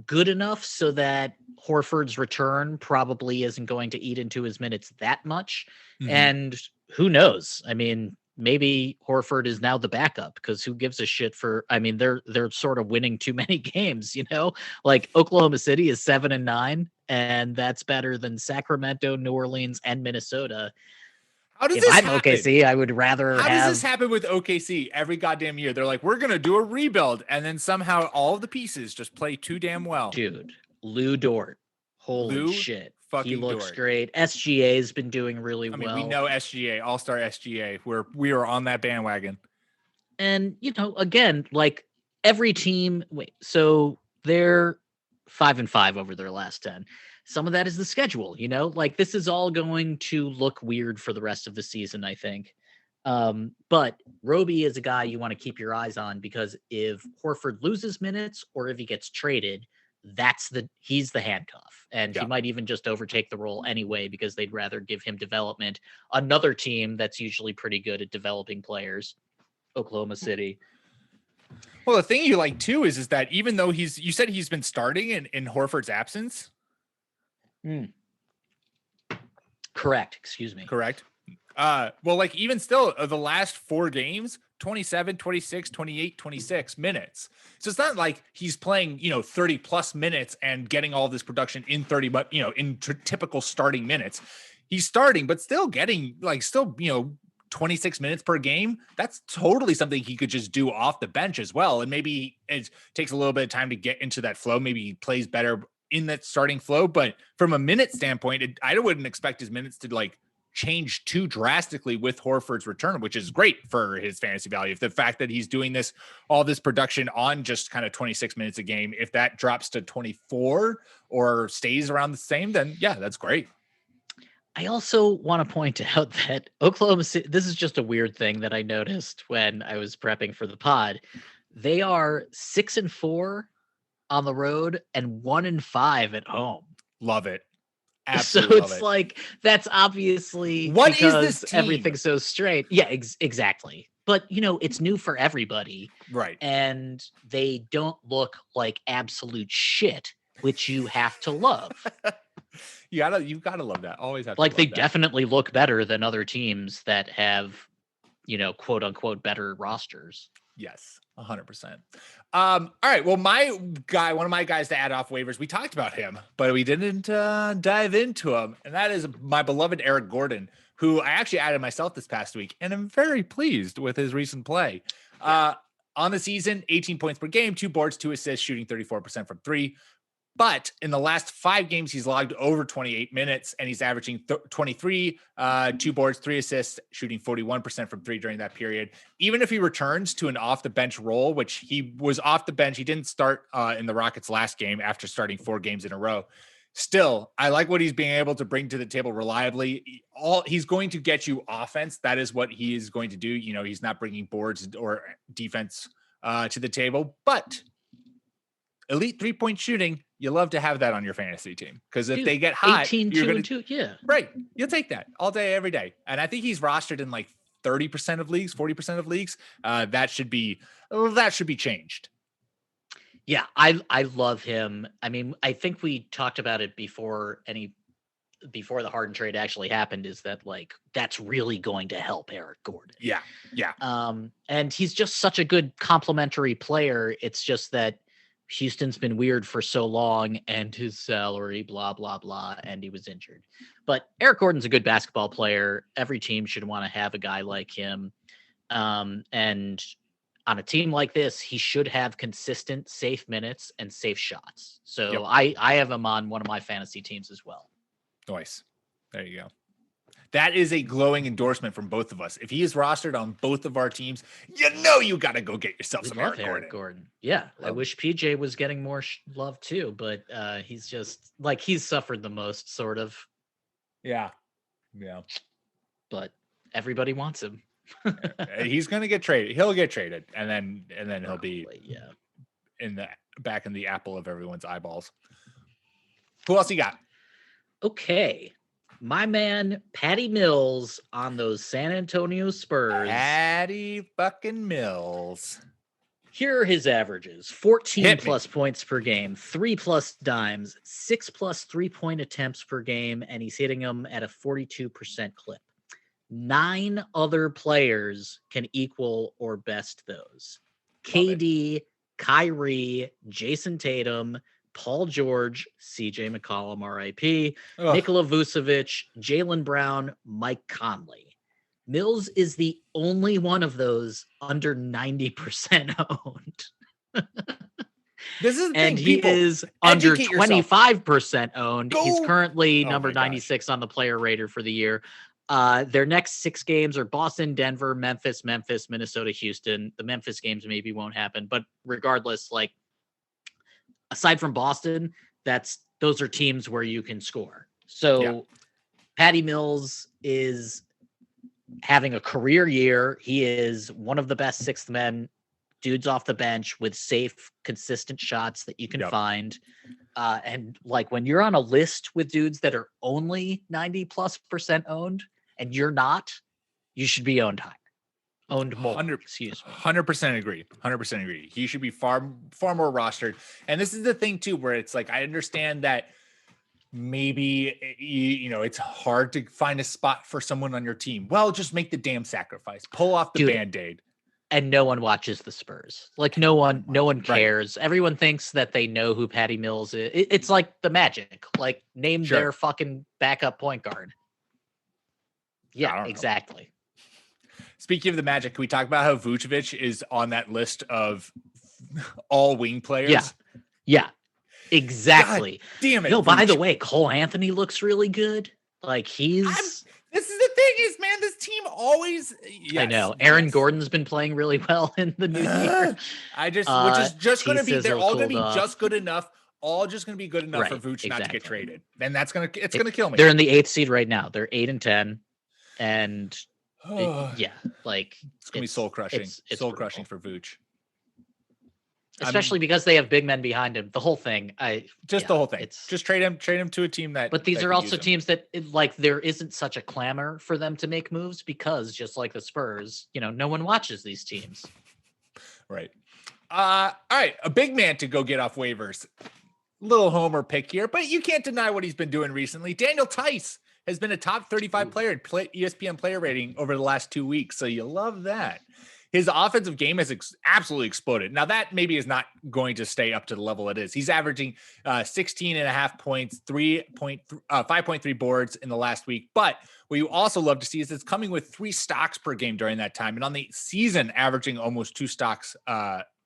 Speaker 3: good enough so that Horford's return probably isn't going to eat into his minutes that much. Mm-hmm. And who knows? I mean, maybe Horford is now the backup, because who gives a shit they're sort of winning too many games, like Oklahoma City is 7-9, and that's better than Sacramento, New Orleans, and Minnesota.
Speaker 2: How does this happen?
Speaker 3: OKC, I would rather
Speaker 2: How does this happen with OKC every goddamn year? They're like, we're going to do a rebuild, and then somehow all of the pieces just play too damn well.
Speaker 3: Dude, Lou Dort. Holy shit. He looks great. SGA has been doing really well.
Speaker 2: We know SGA, all-star SGA. We are on that bandwagon.
Speaker 3: And, again, like every team, so they're 5-5 over their last 10. Some of that is the schedule, like this is all going to look weird for the rest of the season, I think. But Roby is a guy you want to keep your eyes on, because if Horford loses minutes or if he gets traded, he's the handcuff, and he might even just overtake the role anyway, because they'd rather give him development. Another team that's usually pretty good at developing players, Oklahoma City.
Speaker 2: Well, the thing you like too is that even though you said he's been starting in Horford's absence.
Speaker 3: Correct. Excuse me.
Speaker 2: Correct. Well, like even still the last 4 games, 27, 26, 28, 26 minutes. So it's not like he's playing, 30 plus minutes and getting all this production in 30, but in typical starting minutes. He's starting, but still getting 26 minutes per game. That's totally something he could just do off the bench as well. And maybe it takes a little bit of time to get into that flow. Maybe he plays better in that starting flow, but from a minute standpoint, I wouldn't expect his minutes to change too drastically with Horford's return, which is great for his fantasy value. If the fact that he's doing all this production on just kind of 26 minutes a game, if that drops to 24 or stays around the same, then yeah, that's great.
Speaker 3: I also want to point out that Oklahoma City, this is just a weird thing that I noticed when I was prepping for the pod. They are 6-4 on the road and 1-5 at home.
Speaker 2: Love it.
Speaker 3: Absolutely. So it's like, that's obviously
Speaker 2: what is this team?
Speaker 3: Everything's so straight. Yeah, exactly. But it's new for everybody.
Speaker 2: Right.
Speaker 3: And they don't look like absolute shit, which you have to love.
Speaker 2: You've got to love that. Always have to
Speaker 3: they
Speaker 2: that.
Speaker 3: Definitely look better than other teams that have, quote unquote better rosters.
Speaker 2: Yes, 100%. All right. Well, one of my guys to add off waivers, we talked about him, but we didn't dive into him. And that is my beloved Eric Gordon, who I actually added myself this past week. And I'm very pleased with his recent play. On the season, 18 points per game, 2 boards, 2 assists, shooting 34% from 3. But in the last 5 games, he's logged over 28 minutes and he's averaging 23, 2 boards, 3 assists, shooting 41% from 3 during that period. Even if he returns to an off the bench role, which he was off the bench, he didn't start in the Rockets last game after starting 4 games in a row. Still, I like what he's being able to bring to the table reliably. He's going to get you offense. That is what he is going to do. He's not bringing boards or defense to the table, but elite 3-point shooting, you love to have that on your fantasy team because if they get hot,
Speaker 3: 18,
Speaker 2: you're
Speaker 3: 2
Speaker 2: going
Speaker 3: to 2, yeah,
Speaker 2: right. You'll take that all day, every day. And I think he's rostered in 30% of leagues, 40% of leagues. That should be changed.
Speaker 3: Yeah, I love him. I mean, I think we talked about it before the Harden trade actually happened, is that that's really going to help Eric Gordon.
Speaker 2: Yeah.
Speaker 3: And he's just such a good complementary player. It's just that Houston's been weird for so long and his salary, blah, blah, blah, and he was injured. But Eric Gordon's a good basketball player. Every team should want to have a guy like him. And on a team like this, he should have consistent, safe minutes and safe shots. So yep. I have him on one of my fantasy teams as well.
Speaker 2: Nice. There you go. That is a glowing endorsement from both of us. If he is rostered on both of our teams, you got to go get yourself some Eric Gordon.
Speaker 3: Yeah. I wish PJ was getting more love too, but he's just he's suffered the most, sort of.
Speaker 2: Yeah.
Speaker 3: But everybody wants him.
Speaker 2: He's going to get traded. He'll get traded. And then he'll be back in the apple of everyone's eyeballs. Who else you got?
Speaker 3: Okay. My man, Patty Mills on those San Antonio Spurs.
Speaker 2: Patty fucking Mills.
Speaker 3: Here are his averages. 14 plus points per game, 3 plus dimes, 6 plus 3-point attempts per game, and he's hitting them at a 42% clip. 9 other players can equal or best those. KD, Kyrie, Jason Tatum, Paul George, CJ McCollum, RIP, Nikola Vucevic, Jaylen Brown, Mike Conley. Mills is the only one of those under 90% owned.
Speaker 2: This is the
Speaker 3: and
Speaker 2: thing,
Speaker 3: he is under 25% owned. He's currently number 96 on the player rater for the year. Their next 6 games are Boston, Denver, Memphis, Minnesota, Houston. The Memphis games maybe won't happen, but regardless, aside from Boston, those are teams where you can score. So Patty Mills is having a career year. He is one of the best sixth men, dudes off the bench with safe, consistent shots that you can find. And when you're on a list with dudes that are only 90+% owned and you're not, you should be owned higher. Owned more.
Speaker 2: 100% agree. 100% agree. He should be far more rostered. And this is the thing too, where it's I understand that maybe it's hard to find a spot for someone on your team. Well, just make the damn sacrifice. Pull off the Band-Aid.
Speaker 3: And no one watches the Spurs. Like no one cares. Right. Everyone thinks that they know who Patty Mills is. It's like the Magic. Like name their fucking backup point guard. Yeah, exactly.
Speaker 2: Speaking of the Magic, can we talk about how Vucevic is on that list of all wing players?
Speaker 3: Yeah. Exactly.
Speaker 2: God damn it.
Speaker 3: No, by the way, Cole Anthony looks really good. Like this
Speaker 2: is the thing is, man, this team always. Yes,
Speaker 3: I know. Aaron Gordon's been playing really well in the new year.
Speaker 2: Which is just going to be. They're all going to be just good enough. All just going to be good enough for Vooch not to get traded. And it's going to kill me.
Speaker 3: They're in the 8th seed right now. They're 8-10, and like
Speaker 2: it's going to be soul crushing. Soul crushing for Vooch.
Speaker 3: Especially because they have big men behind him. The whole thing.
Speaker 2: The whole thing. Just trade him to a team that.
Speaker 3: But these are also teams that there isn't such a clamor for them to make moves because just like the Spurs, no one watches these teams.
Speaker 2: Right. All right. A big man to go get off waivers. Little homer pick here, but you can't deny what he's been doing recently. Daniel Tice has been a top 35 player in ESPN player rating over the last 2 weeks. So you love that. His offensive game has absolutely exploded. Now that maybe is not going to stay up to the level it is. He's averaging 16.5 points, 5.3 boards in the last week. But what you also love to see is it's coming with 3 stocks per game during that time. And on the season, averaging almost 2 stocks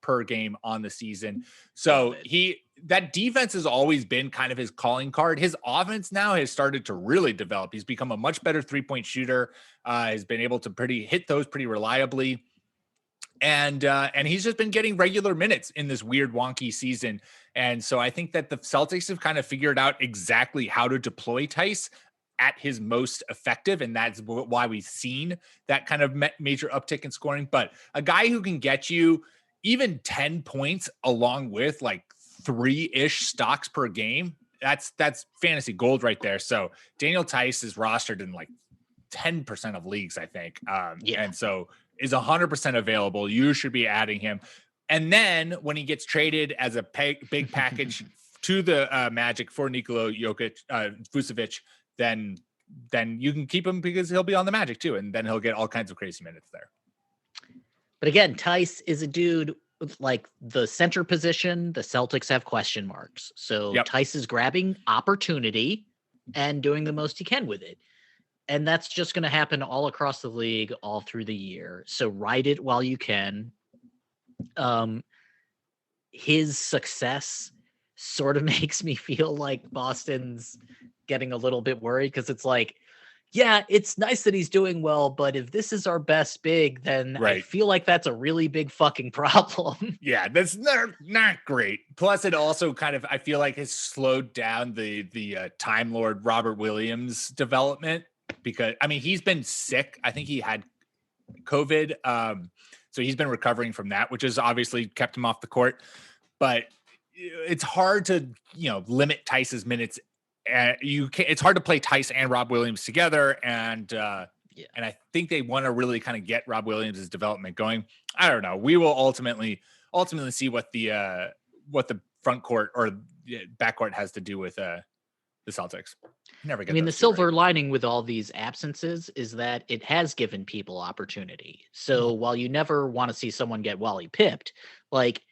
Speaker 2: per game on the season. So that defense has always been kind of his calling card. His offense now has started to really develop. He's become a much better 3-point shooter. Has been able to hit those pretty reliably. And he's just been getting regular minutes in this weird wonky season. And so I think that the Celtics have kind of figured out exactly how to deploy Tice at his most effective. And that's why we've seen that kind of major uptick in scoring. But a guy who can get you even 10 points along with like 3-ish stocks per game, that's fantasy gold right there. So Daniel Tice is rostered in like 10% of leagues, I think. And so is 100% available. You should be adding him. And then when he gets traded as a big package to the Magic for Nikola Vucevic, then you can keep him because he'll be on the Magic too. And then he'll get all kinds of crazy minutes there.
Speaker 3: But again, Tice is a dude with like the center position. The Celtics have question marks. So Tice is grabbing opportunity and doing the most he can with it. And that's just going to happen all across the league, all through the year. So ride it while you can. His success sort of makes me feel like Boston's getting a little bit worried because it's like, yeah, it's nice that he's doing well, but if this is our best big, then I feel like that's a really big fucking problem.
Speaker 2: Yeah, that's not great. Plus, it also kind of, I feel like, has slowed down the Time Lord Robert Williams development. Because he's been sick. I think he had COVID. So he's been recovering from that, which has obviously kept him off the court. But it's hard to, limit Tice's minutes. It's hard to play Tice and Rob Williams together. And I think they want to really kind of get Rob Williams' development going. I don't know. We will ultimately see what the front court or backcourt has to do with the Celtics. Never get
Speaker 3: the silver lining with all these absences is that it has given people opportunity. So while you never want to see someone get Wally pipped, like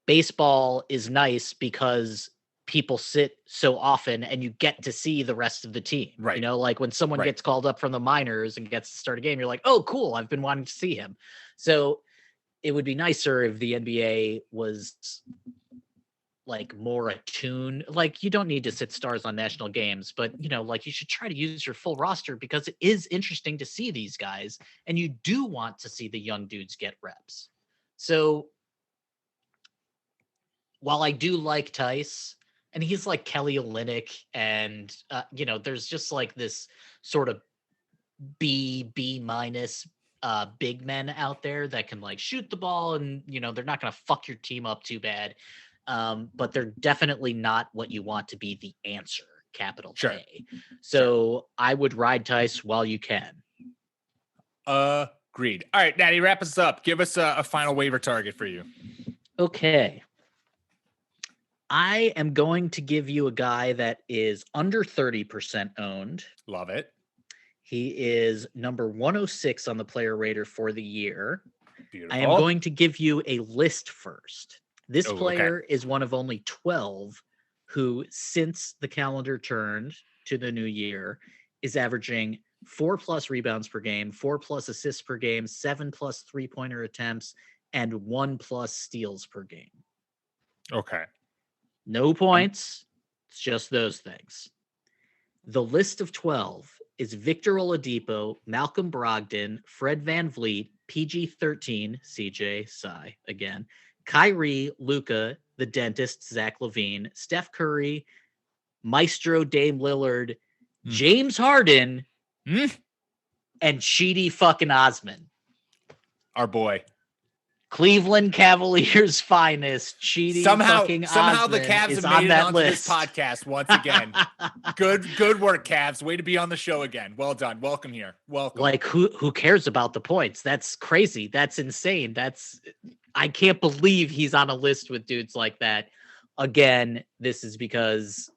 Speaker 3: baseball is nice because people sit so often and you get to see the rest of the team. Right. Like when someone gets called up from the minors and gets to start a game, you're like, oh, cool. I've been wanting to see him. So it would be nicer if the NBA was like more attuned. Like you don't need to sit stars on national games, but like you should try to use your full roster because it is interesting to see these guys and you do want to see the young dudes get reps. So while I do like Tice and he's like Kelly Olynyk and there's just like this sort of B- big men out there that can like shoot the ball and they're not going to fuck your team up too bad. But they're definitely not what you want to be the answer, capital A. So I would ride Tice while you can.
Speaker 2: Agreed. All right, Natty, wrap us up. Give us a final waiver target for you.
Speaker 3: Okay. I am going to give you a guy that is under 30% owned.
Speaker 2: Love it.
Speaker 3: He is number 106 on the player rater for the year.
Speaker 2: Beautiful.
Speaker 3: I am going to give you a list first. This
Speaker 2: Oh,
Speaker 3: player is one of only 12 who, since the calendar turned to the new year, is averaging 4+ rebounds per game, 4+ assists per game, 7+ three-pointer attempts, and 1+ steals per game.
Speaker 2: Okay.
Speaker 3: No points. It's just those things. The list of 12 is Victor Oladipo, Malcolm Brogdon, Fred VanVleet, PG-13, CJ, Psy again, Kyrie, Luka, the dentist, Zach LaVine, Steph Curry, Maestro Dame Lillard, James Harden, and Cheaty fucking Osman.
Speaker 2: Our boy.
Speaker 3: Cleveland Cavaliers finest, Cheaty fucking
Speaker 2: somehow the
Speaker 3: Osman
Speaker 2: Cavs
Speaker 3: is
Speaker 2: have
Speaker 3: on
Speaker 2: made it
Speaker 3: that
Speaker 2: onto
Speaker 3: list.
Speaker 2: this podcast once again. Good work, Cavs. Way to be on the show again. Well done. Welcome here. Welcome.
Speaker 3: Like who cares about the points? That's crazy. That's insane. I can't believe he's on a list with dudes like that. Again, this is because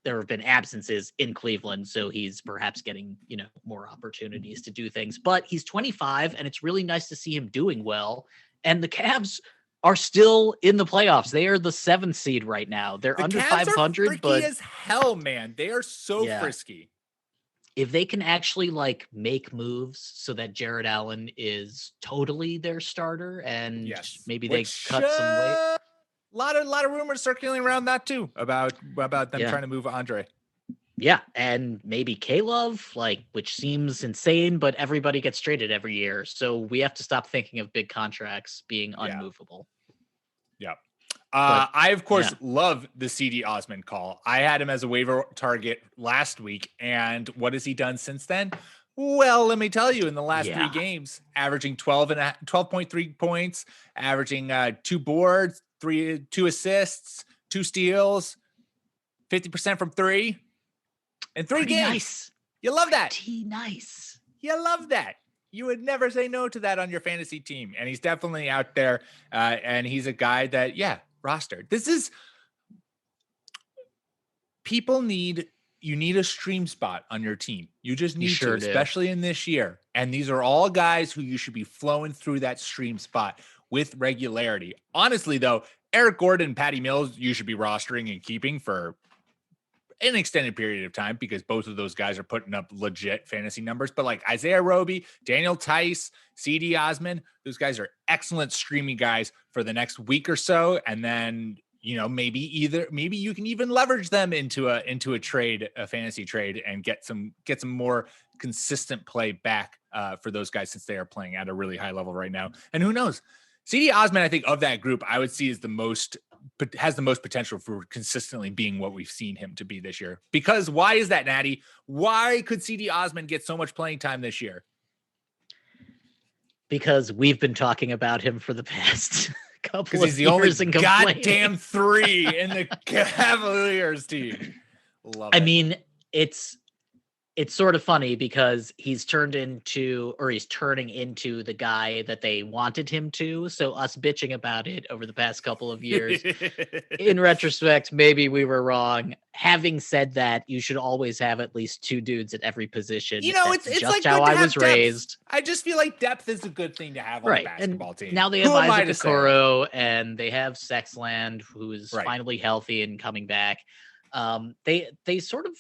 Speaker 3: there have been absences in Cleveland, so he's perhaps getting, more opportunities to do things. But he's 25, and it's really nice to see him doing well. And the Cavs are still in the playoffs. They are the 7th seed right now. They're under
Speaker 2: Cavs
Speaker 3: 500,
Speaker 2: are
Speaker 3: but
Speaker 2: as hell, man. They are so frisky.
Speaker 3: If they can actually make moves so that Jared Allen is totally their starter, and maybe they cut some weight.
Speaker 2: A lot of rumors circulating around that too about them trying to move Andre.
Speaker 3: Yeah, and maybe K-Love, which seems insane, but everybody gets traded every year. So we have to stop thinking of big contracts being unmovable.
Speaker 2: Yeah. I, of course, love the CD Osman call. I had him as a waiver target last week. And what has he done since then? Well, let me tell you, in the last 3 games, averaging 12.3 points, averaging 2 boards, 2 assists, 2 steals, 50% from 3. In 3 games.
Speaker 3: Nice.
Speaker 2: You love that.
Speaker 3: Nice.
Speaker 2: You love that. You would never say no to that on your fantasy team. And he's definitely out there. And he's a guy that, rostered. This is you need a stream spot on your team. You just need to, especially in this year. And these are all guys who you should be flowing through that stream spot with regularity. Honestly, though, Eric Gordon, Patty Mills, you should be rostering and keeping for an extended period of time, because both of those guys are putting up legit fantasy numbers. But like Isaiah Roby, Daniel Tice, CD Osman, those guys are excellent streaming guys for the next week or so. And then, maybe you can even leverage them into a trade, a fantasy trade, and get some more consistent play back for those guys, since they are playing at a really high level right now. And who knows, CD Osman, I think of that group, I would see has the most potential for consistently being what we've seen him to be this year. Because why is that, Natty? Why could CD Osman get so much playing time this year?
Speaker 3: Because we've been talking about him for the past couple of years.
Speaker 2: He's the only goddamn 3 in the Cavaliers team. Love it.
Speaker 3: I mean, it's sort of funny because he's turning into the guy that they wanted him to. So us bitching about it over the past couple of years, in retrospect, maybe we were wrong. Having said that, you should always have at least 2 dudes at every position.
Speaker 2: It's
Speaker 3: just
Speaker 2: like
Speaker 3: how I was
Speaker 2: depth.
Speaker 3: raised.
Speaker 2: I just feel like depth is a good thing to have on a basketball team.
Speaker 3: Now they have Isaac Okoro, and they have Sexland, who is finally healthy and coming back. They sort of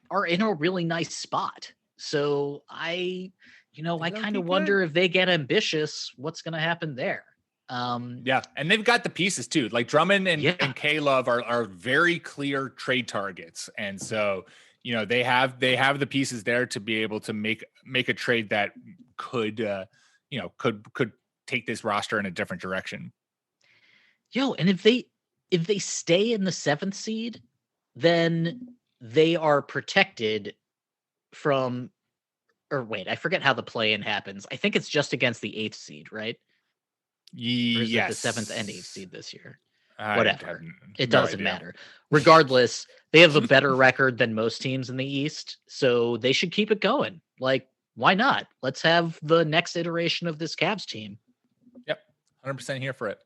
Speaker 3: are in a really nice spot. So I kind of wonder if they get ambitious, what's going to happen there.
Speaker 2: And they've got the pieces too. Like Drummond and K-Love are very clear trade targets. And so, they have the pieces there to be able to make a trade that could take this roster in a different direction.
Speaker 3: And if they stay in the 7th seed, then they are protected from, or wait, I forget how the play-in happens. I think it's just against the 8th seed, right?
Speaker 2: Yes.
Speaker 3: The 7th and 8th seed this year.
Speaker 2: Whatever.
Speaker 3: It doesn't matter. Regardless, they have a better record than most teams in the East, so they should keep it going. Like, why not? Let's have the next iteration of this Cavs team.
Speaker 2: Yep. 100% here for it.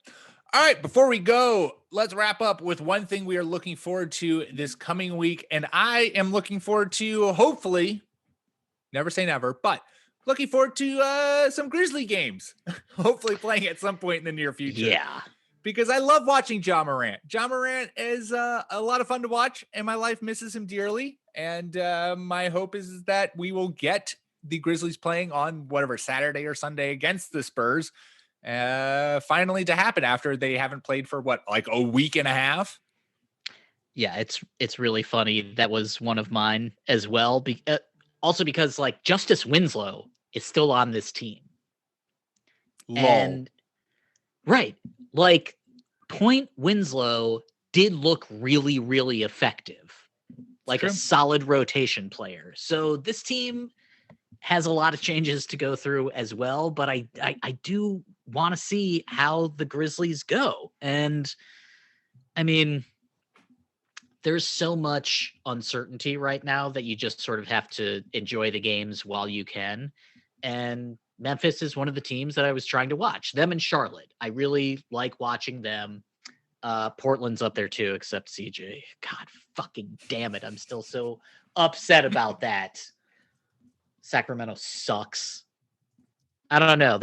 Speaker 2: All right, before we go, let's wrap up with one thing we are looking forward to this coming week. And I am looking forward to, hopefully, never say never, but looking forward to some Grizzly games, hopefully playing at some point in the near future.
Speaker 3: Yeah.
Speaker 2: Because I love watching Ja Morant. Ja Morant is a lot of fun to watch, and my life misses him dearly. And my hope is that we will get the Grizzlies playing on whatever Saturday or Sunday against the Spurs finally to happen after they haven't played for like a week and a half.
Speaker 3: Yeah, it's really funny. That was one of mine as well. Also because like Justice Winslow is still on this team.
Speaker 2: Lol.
Speaker 3: And right, like Point Winslow did look really, really effective, like a solid rotation player. So this team has a lot of changes to go through as well, but I do want to see how the Grizzlies go. And I mean, there's so much uncertainty right now that you just sort of have to enjoy the games while you can. And Memphis is one of the teams that I was trying to watch. Them and Charlotte. I really like watching them. Portland's up there too, except CJ. God fucking damn it. I'm still so upset about that. Sacramento sucks. I don't know.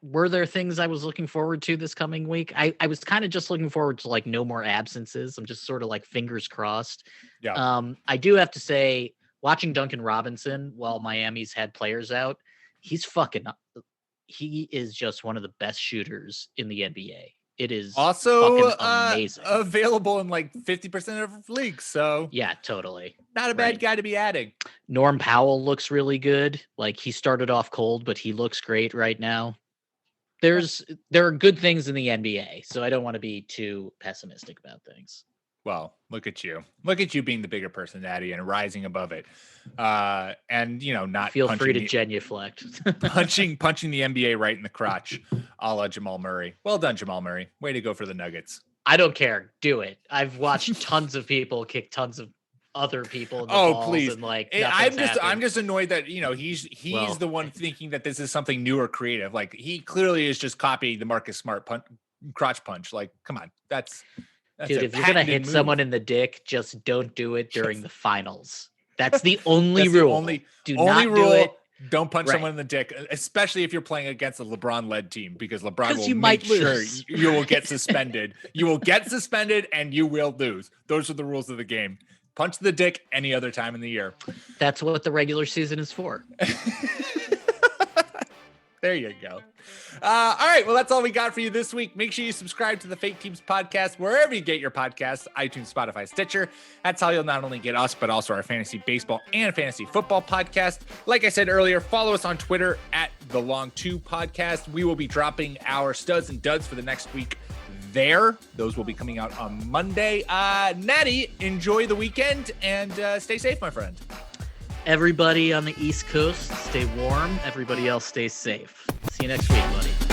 Speaker 3: Were there things I was looking forward to this coming week? I was kind of just looking forward to like no more absences. I'm just sort of like fingers crossed.
Speaker 2: Yeah.
Speaker 3: I do have to say, watching Duncan Robinson while Miami's had players out, he is just one of the best shooters in the NBA. It is
Speaker 2: also
Speaker 3: fucking amazing.
Speaker 2: Available in like 50% of leagues. So
Speaker 3: yeah, totally.
Speaker 2: Not a bad guy to be adding.
Speaker 3: Norm Powell looks really good. Like he started off cold, but he looks great right now. There are good things in the NBA, so I don't want to be too pessimistic about things.
Speaker 2: Well, look at you being the bigger person, Natty, and rising above it. And not
Speaker 3: feel free to genuflect.
Speaker 2: punching the NBA right in the crotch, a la Jamal Murray. Well done, Jamal Murray. Way to go for the Nuggets.
Speaker 3: I don't care. Do it. I've watched tons of people kick tons of other people in the balls.
Speaker 2: Please.
Speaker 3: And like
Speaker 2: I'm just annoyed that he's the one thinking that this is something new or creative. Like he clearly is just copying the Marcus Smart crotch punch. Like, come on, that's
Speaker 3: dude. If you're gonna hit someone in the dick, just don't do it during the finals. That's the only rule. Do not do it.
Speaker 2: Don't punch someone in the dick, especially if you're playing against a LeBron-led team, because LeBron will make sure you will get suspended. You will get suspended and you will lose. Those are the rules of the game. Punch the dick any other time in the year.
Speaker 3: That's what the regular season is for.
Speaker 2: There you go. All right. Well, that's all we got for you this week. Make sure you subscribe to the Fake Teams podcast, wherever you get your podcasts, iTunes, Spotify, Stitcher. That's how you'll not only get us, but also our fantasy baseball and fantasy football podcast. Like I said earlier, follow us on Twitter at The Long 2 Podcast. We will be dropping our studs and duds for the next week there. Those will be coming out on Monday. Natty, enjoy the weekend and stay safe, my friend.
Speaker 3: Everybody on the East Coast, stay warm. Everybody else, stay safe. See you next week, buddy.